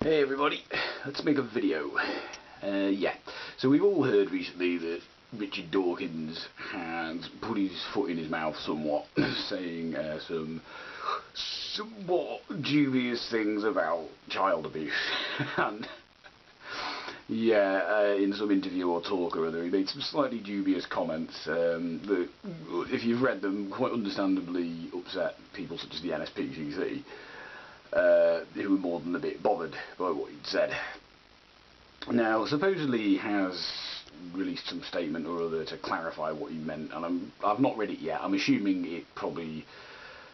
Hey everybody, let's make a video. Yeah, so we've all heard recently that Richard Dawkins has put his foot in his mouth somewhat, saying some somewhat dubious things about child abuse. And yeah, in some interview or talk or other, he made some slightly dubious comments that, if you've read them, quite understandably upset people such as the NSPCC. Who were more than a bit bothered by what he'd said. Now, supposedly he has released some statement or other to clarify what he meant, and I've not read it yet. I'm assuming it probably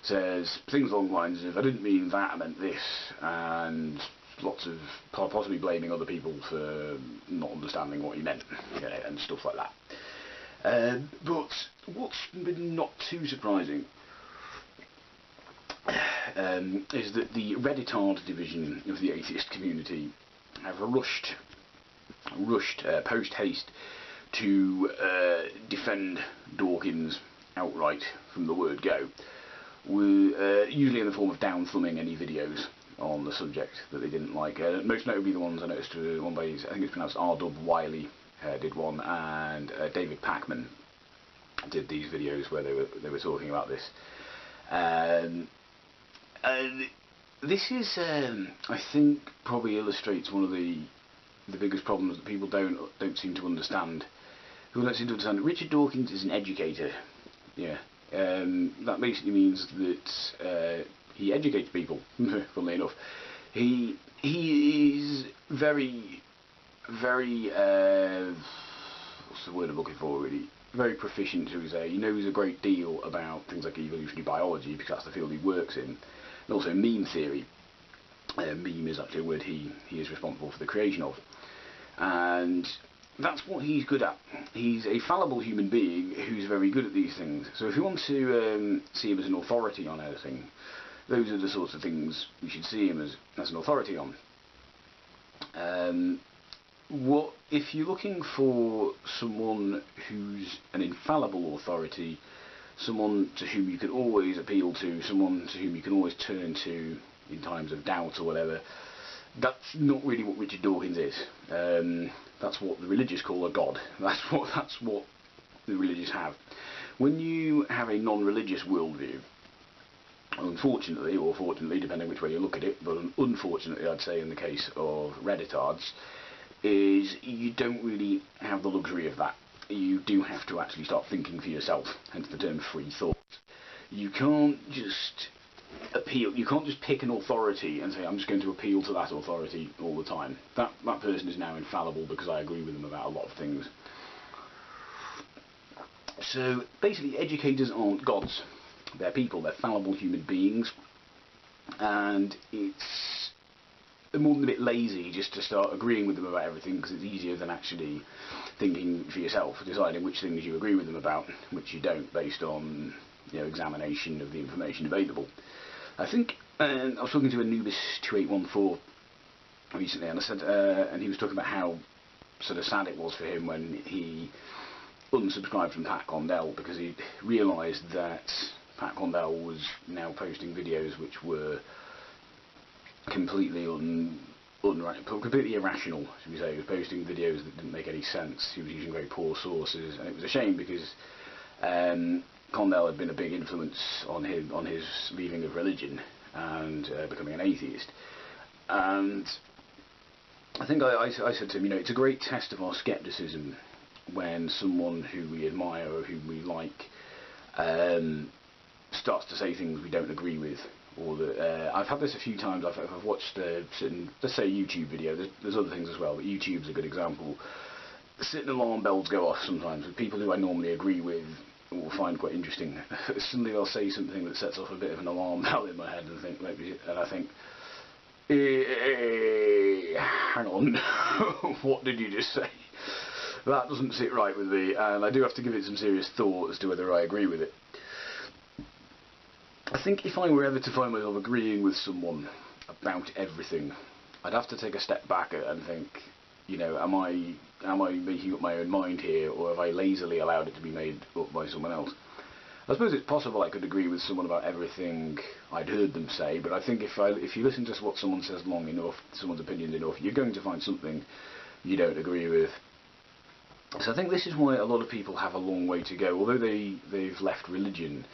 says things along the lines of, I didn't mean that, I meant this, and lots of possibly blaming other people for not understanding what he meant, and stuff like that. But what's been not too surprising is that the Redditard division of the atheist community have rushed post-haste to defend Dawkins outright from the word go, usually in the form of down-thumbing any videos on the subject that they didn't like. Most notably the ones I noticed, one by, I think it's pronounced R-Dub Wiley, did one, and David Pakman did these videos where they were talking about this. This is, I think, probably illustrates one of the biggest problems that people don't seem to understand. People don't seem to understand that Richard Dawkins is an educator. Yeah, that basically means that he educates people. Funnily enough, he is very, what's the word I'm looking for, really? Very proficient, to say. He knows a great deal about things like evolutionary biology, because that's the field he works in. And also meme theory. Meme is actually a word he is responsible for the creation of. And that's what he's good at. He's a fallible human being who's very good at these things. So if you want to see him as an authority on anything, those are the sorts of things you should see him as an authority on. If you're looking for someone who's an infallible authority, someone to whom you can always appeal to, someone to whom you can always turn to in times of doubt or whatever, that's not really what Richard Dawkins is. That's what the religious call a god. That's what the religious have. When you have a non-religious worldview, unfortunately, or fortunately, depending which way you look at it, but unfortunately I'd say in the case of Redditards, is you don't really have the luxury of that. You do have to actually start thinking for yourself, hence the term free thought. You can't just appeal, you can't just pick an authority and say, I'm just going to appeal to that authority all the time. That person is now infallible because I agree with them about a lot of things. So basically, educators aren't gods. They're people, they're fallible human beings, and it's more than a bit lazy just to start agreeing with them about everything, because it's easier than actually thinking for yourself, deciding which things you agree with them about, which you don't, based on examination of the information available. I think I was talking to Anubis2814 recently, and I said, and he was talking about how sort of sad it was for him when he unsubscribed from Pat Condell, because he realised that Pat Condell was now posting videos which were completely completely irrational, should we say. He was posting videos that didn't make any sense. He was using very poor sources, and it was a shame because Condell had been a big influence on his leaving of religion and becoming an atheist. And I think I said to him, it's a great test of our scepticism when someone who we admire or who we like starts to say things we don't agree with. Or that I've had this a few times. I've watched certain, let's say, YouTube video. There's other things as well, but YouTube's a good example. Certain alarm bells go off sometimes with people who I normally agree with or find quite interesting. Suddenly they'll say something that sets off a bit of an alarm bell in my head, and I think, hang on, what did you just say? That doesn't sit right with me, and I do have to give it some serious thought as to whether I agree with it. I think if I were ever to find myself agreeing with someone about everything, I'd have to take a step back and think, am I making up my own mind here, or have I lazily allowed it to be made up by someone else? I suppose it's possible I could agree with someone about everything I'd heard them say, but I think if you listen to what someone says long enough, someone's opinion enough, you're going to find something you don't agree with. So I think this is why a lot of people have a long way to go. Although they've left religion,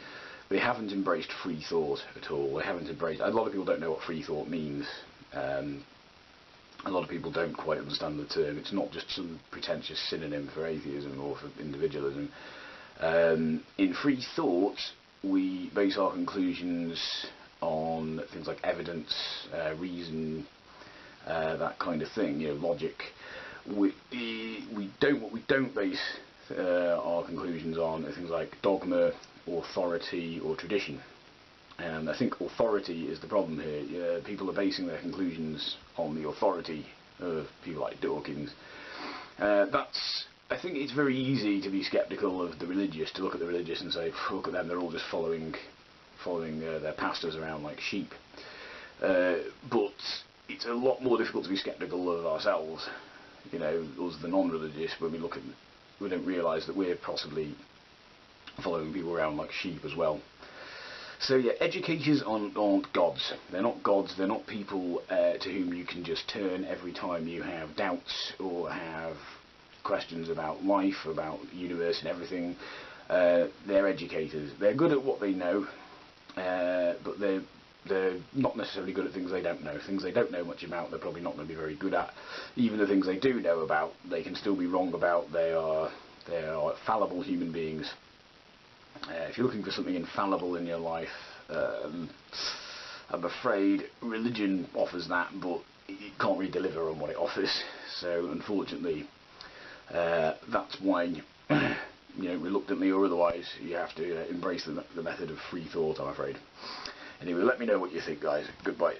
they haven't embraced free thought at all. They haven't embraced. A lot of people don't know what free thought means. A lot of people don't quite understand the term. It's not just some pretentious synonym for atheism or for individualism. In free thought, we base our conclusions on things like evidence, reason, that kind of thing. Logic. We don't base our conclusions on things like dogma, authority, or tradition. And I think authority is the problem here. People are basing their conclusions on the authority of people like Dawkins. I think it's very easy to be sceptical of the religious, to look at the religious and say, look at them, they're all just following their pastors around like sheep. But it's a lot more difficult to be sceptical of ourselves, us the non-religious, when we don't realise that we're possibly following people around like sheep as well. So yeah, educators aren't gods. They're not gods. They're not people to whom you can just turn every time you have doubts or have questions about life, about the universe and everything. They're educators. They're good at what they know, but they're not necessarily good at things they don't know. Things they don't know much about, they're probably not going to be very good at. Even the things they do know about, they can still be wrong about. They are fallible human beings. If you're looking for something infallible in your life, I'm afraid religion offers that, but it can't really deliver on what it offers. So unfortunately, that's why, reluctantly or otherwise, you have to embrace the method of free thought, I'm afraid. Anyway, let me know what you think, guys. Goodbye.